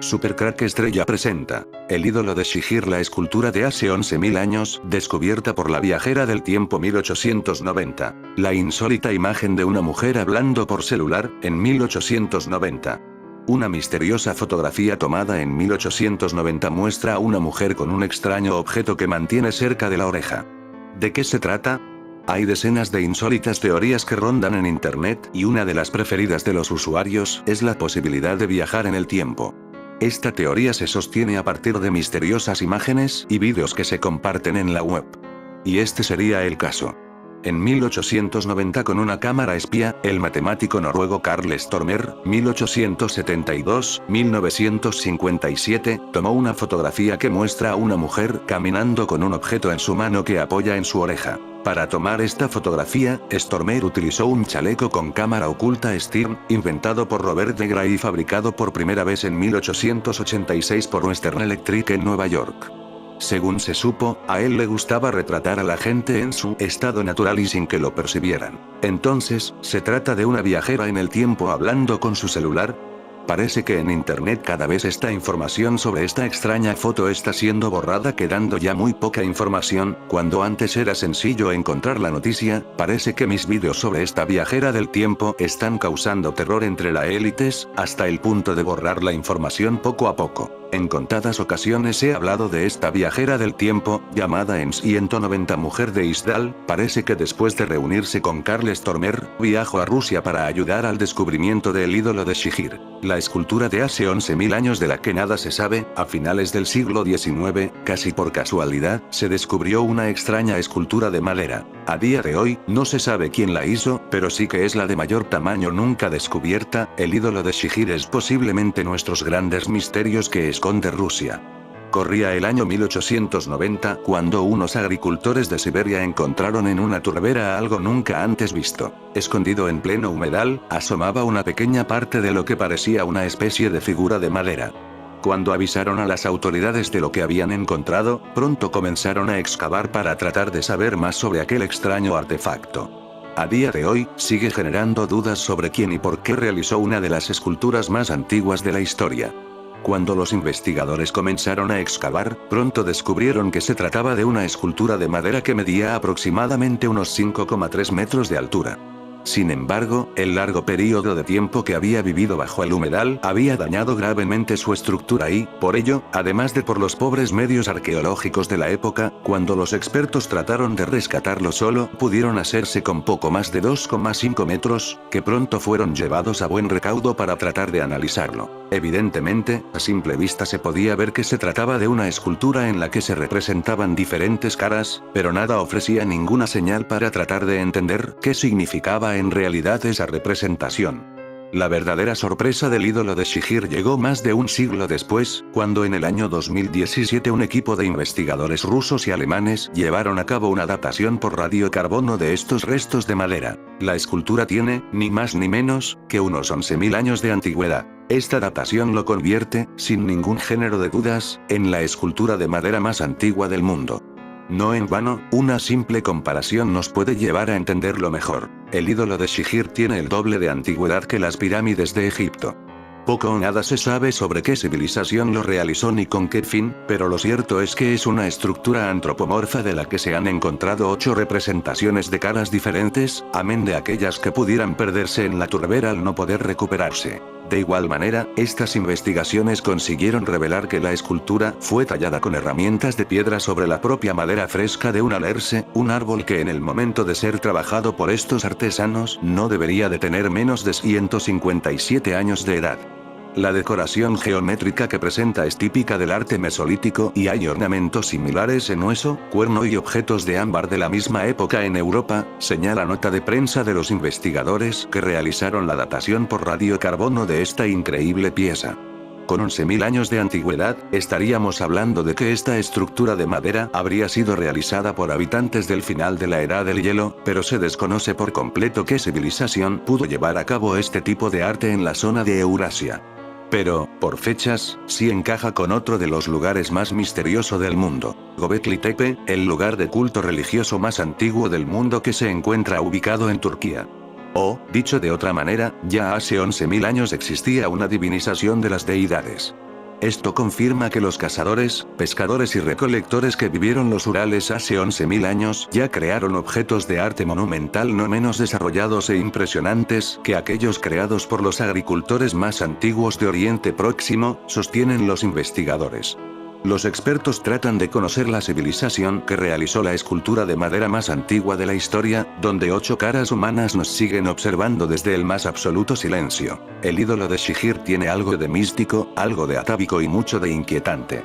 Supercrack Estrella presenta El ídolo de Shihir, la escultura de hace 11.000 años, descubierta por la viajera del tiempo 1890. La insólita imagen de una mujer hablando por celular, en 1890. Una misteriosa fotografía tomada en 1890 muestra a una mujer con un extraño objeto que mantiene cerca de la oreja. ¿De qué se trata? Hay decenas de insólitas teorías que rondan en internet, y una de las preferidas de los usuarios es la posibilidad de viajar en el tiempo. Esta teoría se sostiene a partir de misteriosas imágenes y vídeos que se comparten en la web. Y este sería el caso. En 1890, con una cámara espía, el matemático noruego Karl Stormer, 1872-1957, tomó una fotografía que muestra a una mujer caminando con un objeto en su mano que apoya en su oreja. Para tomar esta fotografía, Stormer utilizó un chaleco con cámara oculta Stirn, inventado por Robert de Grey y fabricado por primera vez en 1886 por Western Electric en Nueva York. Según se supo, a él le gustaba retratar a la gente en su estado natural y sin que lo percibieran. Entonces, ¿se trata de una viajera en el tiempo hablando con su celular? Parece que en internet cada vez esta información sobre esta extraña foto está siendo borrada, quedando ya muy poca información. Cuando antes era sencillo encontrar la noticia, parece que mis vídeos sobre esta viajera del tiempo están causando terror entre las élites, hasta el punto de borrar la información poco a poco. En contadas ocasiones he hablado de esta viajera del tiempo, llamada en 190 mujer de Isdal. Parece que después de reunirse con Karl Stormer, viajó a Rusia para ayudar al descubrimiento del ídolo de Shihir. La escultura de hace 11.000 años de la que nada se sabe. A finales del siglo XIX, casi por casualidad, se descubrió una extraña escultura de madera. A día de hoy, no se sabe quién la hizo, pero sí que es la de mayor tamaño nunca descubierta. El ídolo de Shihir es posiblemente nuestros grandes misterios que esconde Rusia. Corría el año 1890, cuando unos agricultores de Siberia encontraron en una turbera algo nunca antes visto. Escondido en pleno humedal, asomaba una pequeña parte de lo que parecía una especie de figura de madera. Cuando avisaron a las autoridades de lo que habían encontrado, pronto comenzaron a excavar para tratar de saber más sobre aquel extraño artefacto. A día de hoy, sigue generando dudas sobre quién y por qué realizó una de las esculturas más antiguas de la historia. Cuando los investigadores comenzaron a excavar, pronto descubrieron que se trataba de una escultura de madera que medía aproximadamente unos 5,3 metros de altura. Sin embargo, el largo periodo de tiempo que había vivido bajo el humedal había dañado gravemente su estructura y, por ello, además de por los pobres medios arqueológicos de la época, cuando los expertos trataron de rescatarlo solo pudieron hacerse con poco más de 2,5 metros, que pronto fueron llevados a buen recaudo para tratar de analizarlo. Evidentemente, a simple vista se podía ver que se trataba de una escultura en la que se representaban diferentes caras, pero nada ofrecía ninguna señal para tratar de entender qué significaba en realidad esa representación. La verdadera sorpresa del ídolo de Shihir llegó más de un siglo después, cuando en el año 2017 un equipo de investigadores rusos y alemanes llevaron a cabo una datación por radiocarbono de estos restos de madera. La escultura tiene, ni más ni menos, que unos 11.000 años de antigüedad. Esta datación lo convierte, sin ningún género de dudas, en la escultura de madera más antigua del mundo. No en vano, una simple comparación nos puede llevar a entenderlo mejor. El ídolo de Shihir tiene el doble de antigüedad que las pirámides de Egipto. Poco o nada se sabe sobre qué civilización lo realizó ni con qué fin, pero lo cierto es que es una estructura antropomorfa de la que se han encontrado 8 representaciones de caras diferentes, amén de aquellas que pudieran perderse en la turbera al no poder recuperarse. De igual manera, estas investigaciones consiguieron revelar que la escultura fue tallada con herramientas de piedra sobre la propia madera fresca de un alerce, un árbol que en el momento de ser trabajado por estos artesanos no debería de tener menos de 157 años de edad. La decoración geométrica que presenta es típica del arte mesolítico y hay ornamentos similares en hueso, cuerno y objetos de ámbar de la misma época en Europa, señala nota de prensa de los investigadores que realizaron la datación por radiocarbono de esta increíble pieza. Con 11.000 años de antigüedad, estaríamos hablando de que esta estructura de madera habría sido realizada por habitantes del final de la Edad del Hielo, pero se desconoce por completo qué civilización pudo llevar a cabo este tipo de arte en la zona de Eurasia. Pero, por fechas, sí encaja con otro de los lugares más misteriosos del mundo, Göbekli Tepe, el lugar de culto religioso más antiguo del mundo que se encuentra ubicado en Turquía. O, dicho de otra manera, ya hace 11.000 años existía una divinización de las deidades. Esto confirma que los cazadores, pescadores y recolectores que vivieron los Urales hace 11.000 años ya crearon objetos de arte monumental no menos desarrollados e impresionantes que aquellos creados por los agricultores más antiguos de Oriente Próximo, sostienen los investigadores. Los expertos tratan de conocer la civilización que realizó la escultura de madera más antigua de la historia, donde 8 caras humanas nos siguen observando desde el más absoluto silencio. El ídolo de Shihir tiene algo de místico, algo de atávico y mucho de inquietante.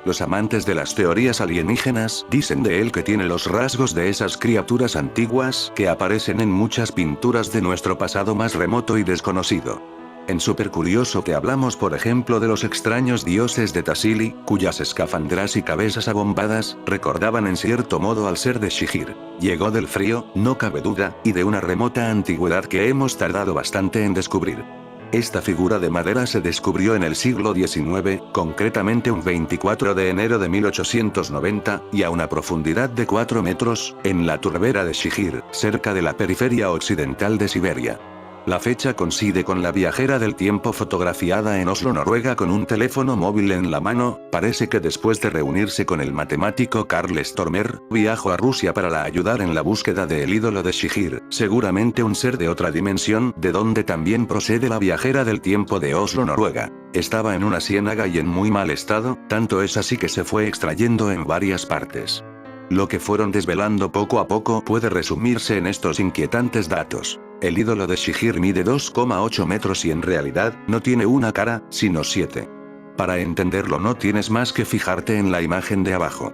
Los amantes de las teorías alienígenas dicen de él que tiene los rasgos de esas criaturas antiguas que aparecen en muchas pinturas de nuestro pasado más remoto y desconocido. En Super Curioso te hablamos por ejemplo de los extraños dioses de Tassili, cuyas escafandras y cabezas abombadas recordaban en cierto modo al ser de Shihir. Llegó del frío, no cabe duda, y de una remota antigüedad que hemos tardado bastante en descubrir. Esta figura de madera se descubrió en el siglo XIX, concretamente un 24 de enero de 1890, y a una profundidad de 4 metros, en la turbera de Shihir, cerca de la periferia occidental de Siberia. La fecha coincide con la viajera del tiempo fotografiada en Oslo, Noruega con un teléfono móvil en la mano. Parece que después de reunirse con el matemático Karl Stormer, viajó a Rusia para ayudar en la búsqueda del ídolo de Shihir, seguramente un ser de otra dimensión, de donde también procede la viajera del tiempo de Oslo, Noruega. Estaba en una ciénaga y en muy mal estado, tanto es así que se fue extrayendo en varias partes. Lo que fueron desvelando poco a poco puede resumirse en estos inquietantes datos. El ídolo de Shihir mide 2,8 metros y en realidad, no tiene una cara, sino 7. Para entenderlo no tienes más que fijarte en la imagen de abajo.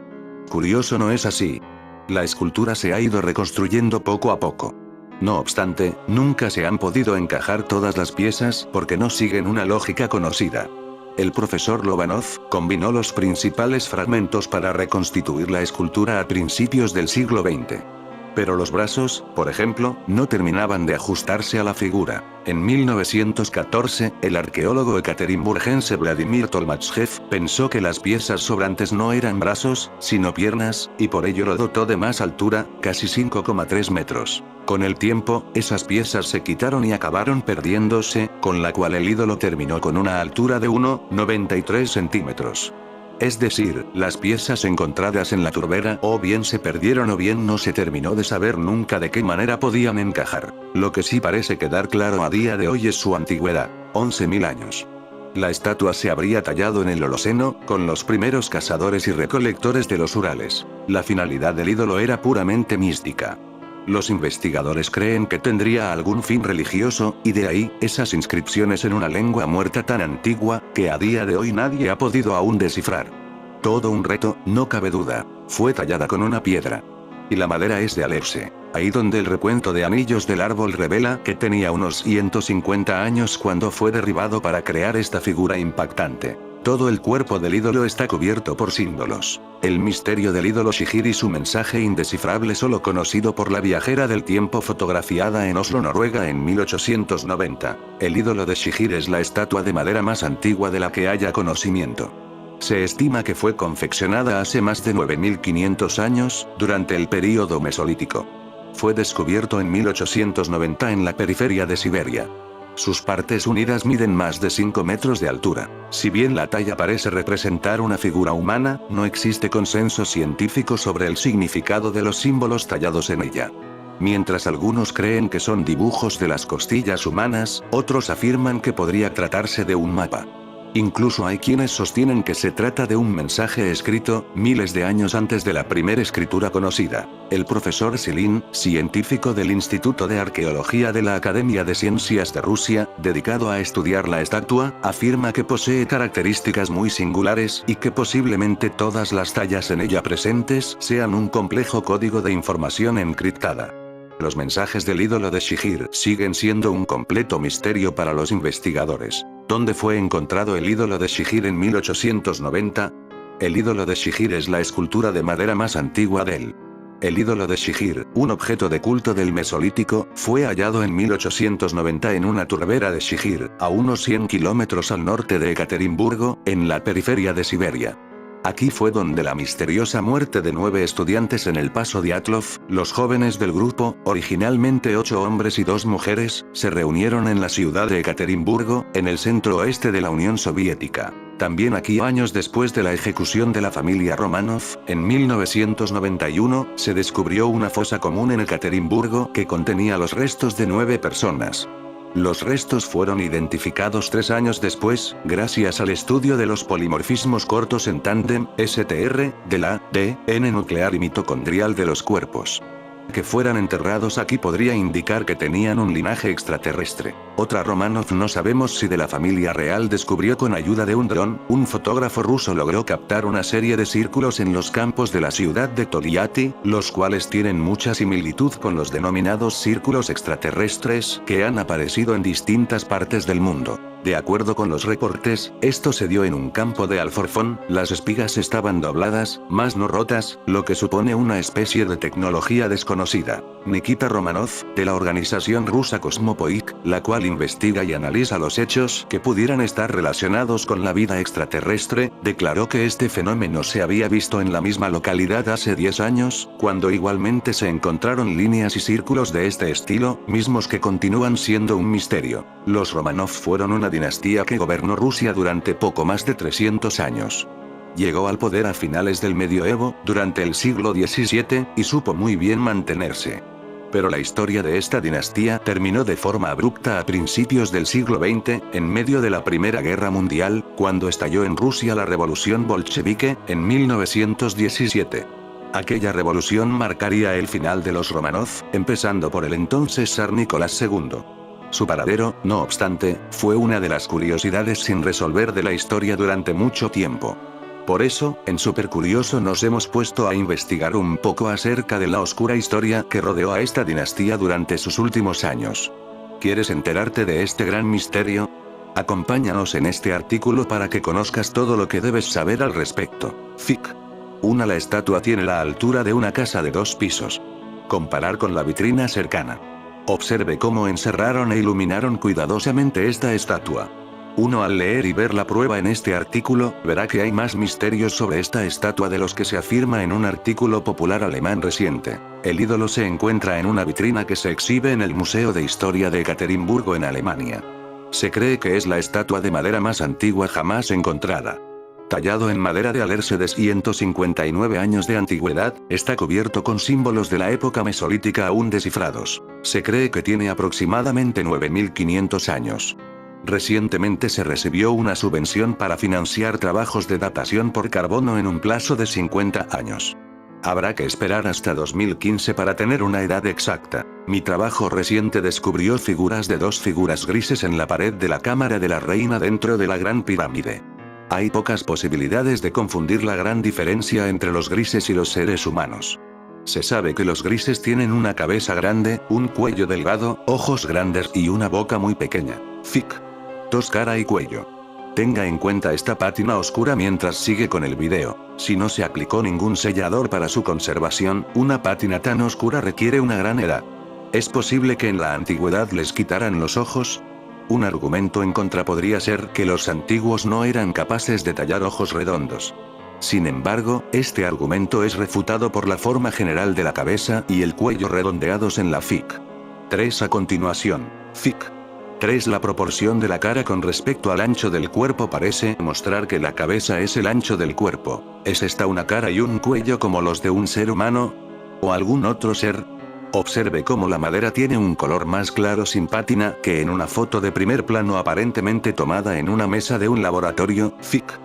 Curioso, ¿no es así? La escultura se ha ido reconstruyendo poco a poco. No obstante, nunca se han podido encajar todas las piezas porque no siguen una lógica conocida. El profesor Lobanov combinó los principales fragmentos para reconstituir la escultura a principios del siglo XX. Pero los brazos, por ejemplo, no terminaban de ajustarse a la figura. En 1914, el arqueólogo ekaterimburgense Vladimir Tolmachev pensó que las piezas sobrantes no eran brazos, sino piernas, y por ello lo dotó de más altura, casi 5,3 metros. Con el tiempo, esas piezas se quitaron y acabaron perdiéndose, con la cual el ídolo terminó con una altura de 1,93 centímetros. Es decir, las piezas encontradas en la turbera o bien se perdieron o bien no se terminó de saber nunca de qué manera podían encajar. Lo que sí parece quedar claro a día de hoy es su antigüedad, 11.000 años. La estatua se habría tallado en el Holoceno, con los primeros cazadores y recolectores de los Urales. La finalidad del ídolo era puramente mística. Los investigadores creen que tendría algún fin religioso, y de ahí, esas inscripciones en una lengua muerta tan antigua, que a día de hoy nadie ha podido aún descifrar. Todo un reto, no cabe duda. Fue tallada con una piedra. Y la madera es de Alepse, ahí donde el recuento de anillos del árbol revela que tenía unos 150 años cuando fue derribado para crear esta figura impactante. Todo el cuerpo del ídolo está cubierto por símbolos. El misterio del ídolo Shihir y su mensaje indescifrable solo conocido por la viajera del tiempo fotografiada en Oslo, Noruega en 1890. El ídolo de Shihir es la estatua de madera más antigua de la que haya conocimiento. Se estima que fue confeccionada hace más de 9.500 años, durante el período mesolítico. Fue descubierto en 1890 en la periferia de Siberia. Sus partes unidas miden más de 5 metros de altura. Si bien la talla parece representar una figura humana, no existe consenso científico sobre el significado de los símbolos tallados en ella. Mientras algunos creen que son dibujos de las costillas humanas, otros afirman que podría tratarse de un mapa. Incluso hay quienes sostienen que se trata de un mensaje escrito, miles de años antes de la primera escritura conocida. El profesor Silin, científico del Instituto de Arqueología de la Academia de Ciencias de Rusia, dedicado a estudiar la estatua, afirma que posee características muy singulares y que posiblemente todas las tallas en ella presentes sean un complejo código de información encriptada. Los mensajes del ídolo de Shihir siguen siendo un completo misterio para los investigadores. ¿Dónde fue encontrado el ídolo de Shihir en 1890? El ídolo de Shihir es la escultura de madera más antigua del. El ídolo de Shihir, un objeto de culto del Mesolítico, fue hallado en 1890 en una turbera de Shihir, a unos 100 kilómetros al norte de Ekaterimburgo, en la periferia de Siberia. Aquí fue donde la misteriosa muerte de 9 estudiantes en el paso Dyatlov, los jóvenes del grupo, originalmente 8 hombres y 2 mujeres, se reunieron en la ciudad de Ekaterimburgo, en el centro oeste de la Unión Soviética. También aquí, años después de la ejecución de la familia Romanov, en 1991, se descubrió una fosa común en Ekaterimburgo que contenía los restos de 9 personas. Los restos fueron identificados 3 años después, gracias al estudio de los polimorfismos cortos en tándem, STR, del ADN nuclear y mitocondrial de los cuerpos. Que fueran enterrados aquí podría indicar que tenían un linaje extraterrestre. Otra Romanov no sabemos si de la familia real descubrió con ayuda de un dron, un fotógrafo ruso logró captar una serie de círculos en los campos de la ciudad de Tolyatti, los cuales tienen mucha similitud con los denominados círculos extraterrestres que han aparecido en distintas partes del mundo. De acuerdo con los reportes, esto se dio en un campo de Alforfón, las espigas estaban dobladas, mas no rotas, lo que supone una especie de tecnología desconocida. Nikita Romanov, de la organización rusa Cosmopoic, la cual investiga y analiza los hechos que pudieran estar relacionados con la vida extraterrestre, declaró que este fenómeno se había visto en la misma localidad hace 10 años, cuando igualmente se encontraron líneas y círculos de este estilo, mismos que continúan siendo un misterio. Los Romanov fueron una dinastía que gobernó Rusia durante poco más de 300 años. Llegó al poder a finales del medioevo, durante el siglo XVII, y supo muy bien mantenerse. Pero la historia de esta dinastía terminó de forma abrupta a principios del siglo XX, en medio de la Primera Guerra Mundial, cuando estalló en Rusia la revolución bolchevique, en 1917. Aquella revolución marcaría el final de los Romanov, empezando por el entonces zar Nicolás II. Su paradero, no obstante, fue una de las curiosidades sin resolver de la historia durante mucho tiempo. Por eso, en Super Curioso nos hemos puesto a investigar un poco acerca de la oscura historia que rodeó a esta dinastía durante sus últimos años. ¿Quieres enterarte de este gran misterio? Acompáñanos en este artículo para que conozcas todo lo que debes saber al respecto. Fic. 1. La estatua tiene la altura de una casa de 2 pisos. Comparar con la vitrina cercana. Observe cómo encerraron e iluminaron cuidadosamente esta estatua. 1. Al leer y ver la prueba en este artículo, verá que hay más misterios sobre esta estatua de los que se afirma en un artículo popular alemán reciente. El ídolo se encuentra en una vitrina que se exhibe en el Museo de Historia de Ekaterimburgo en Alemania. Se cree que es la estatua de madera más antigua jamás encontrada. Tallado en madera de alerce de 159 años de antigüedad, está cubierto con símbolos de la época mesolítica aún descifrados. Se cree que tiene aproximadamente 9500 años. Recientemente se recibió una subvención para financiar trabajos de datación por carbono en un plazo de 50 años. Habrá que esperar hasta 2015 para tener una edad exacta. Mi trabajo reciente descubrió figuras de 2 figuras grises en la pared de la cámara de la reina dentro de la Gran Pirámide. Hay pocas posibilidades de confundir la gran diferencia entre los grises y los seres humanos. Se sabe que los grises tienen una cabeza grande, un cuello delgado, ojos grandes y una boca muy pequeña. Fic. 2. Cara y cuello. Tenga en cuenta esta pátina oscura mientras sigue con el video. Si no se aplicó ningún sellador para su conservación, una pátina tan oscura requiere una gran edad. ¿Es posible que en la antigüedad les quitaran los ojos? Un argumento en contra podría ser que los antiguos no eran capaces de tallar ojos redondos. Sin embargo, este argumento es refutado por la forma general de la cabeza y el cuello redondeados en la Fic. 3. A continuación. Fic. 3. La proporción de la cara con respecto al ancho del cuerpo parece mostrar que la cabeza es el ancho del cuerpo. ¿Es esta una cara y un cuello como los de un ser humano? ¿O algún otro ser? Observe cómo la madera tiene un color más claro sin pátina que en una foto de primer plano aparentemente tomada en una mesa de un laboratorio. Fic.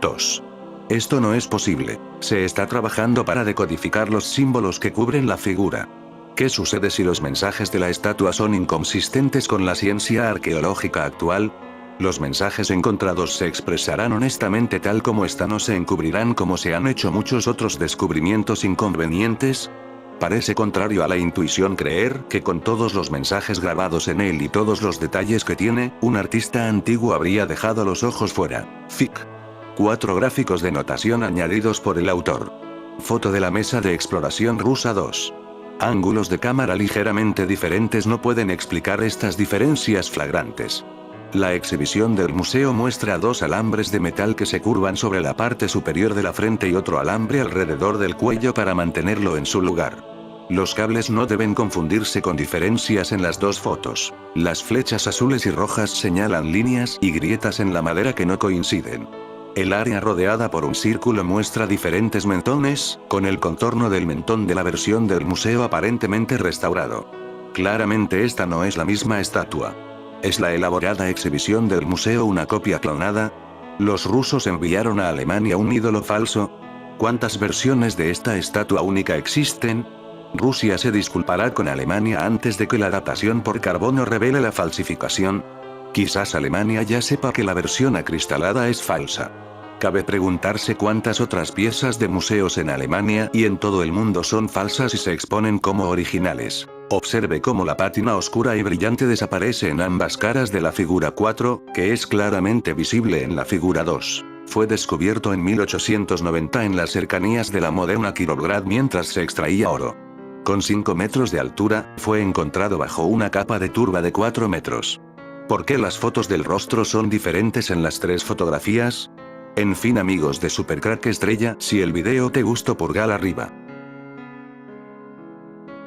2. Esto no es posible. Se está trabajando para decodificar los símbolos que cubren la figura. ¿Qué sucede si los mensajes de la estatua son inconsistentes con la ciencia arqueológica actual? Los mensajes encontrados se expresarán honestamente tal como están o se encubrirán como se han hecho muchos otros descubrimientos inconvenientes. Parece contrario a la intuición creer que con todos los mensajes grabados en él y todos los detalles que tiene, un artista antiguo habría dejado los ojos fuera. Fic. 4. Gráficos de notación añadidos por el autor. Foto de la mesa de exploración rusa 2. Ángulos de cámara ligeramente diferentes no pueden explicar estas diferencias flagrantes. La exhibición del museo muestra dos alambres de metal que se curvan sobre la parte superior de la frente y otro alambre alrededor del cuello para mantenerlo en su lugar. Los cables no deben confundirse con diferencias en las dos fotos. Las flechas azules y rojas señalan líneas y grietas en la madera que no coinciden. El área rodeada por un círculo muestra diferentes mentones, con el contorno del mentón de la versión del museo aparentemente restaurado. Claramente esta no es la misma estatua. ¿Es la elaborada exhibición del museo una copia clonada? ¿Los rusos enviaron a Alemania un ídolo falso? ¿Cuántas versiones de esta estatua única existen? ¿Rusia se disculpará con Alemania antes de que la datación por carbono revele la falsificación? Quizás Alemania ya sepa que la versión acristalada es falsa. Cabe preguntarse cuántas otras piezas de museos en Alemania y en todo el mundo son falsas y se exponen como originales. Observe cómo la pátina oscura y brillante desaparece en ambas caras de la figura 4, que es claramente visible en la figura 2. Fue descubierto en 1890 en las cercanías de la moderna Kirovgrad mientras se extraía oro. Con 5 metros de altura, fue encontrado bajo una capa de turba de 4 metros. ¿Por qué las fotos del rostro son diferentes en las tres fotografías? En fin amigos de Supercrack Estrella, si el video te gustó pulgar arriba.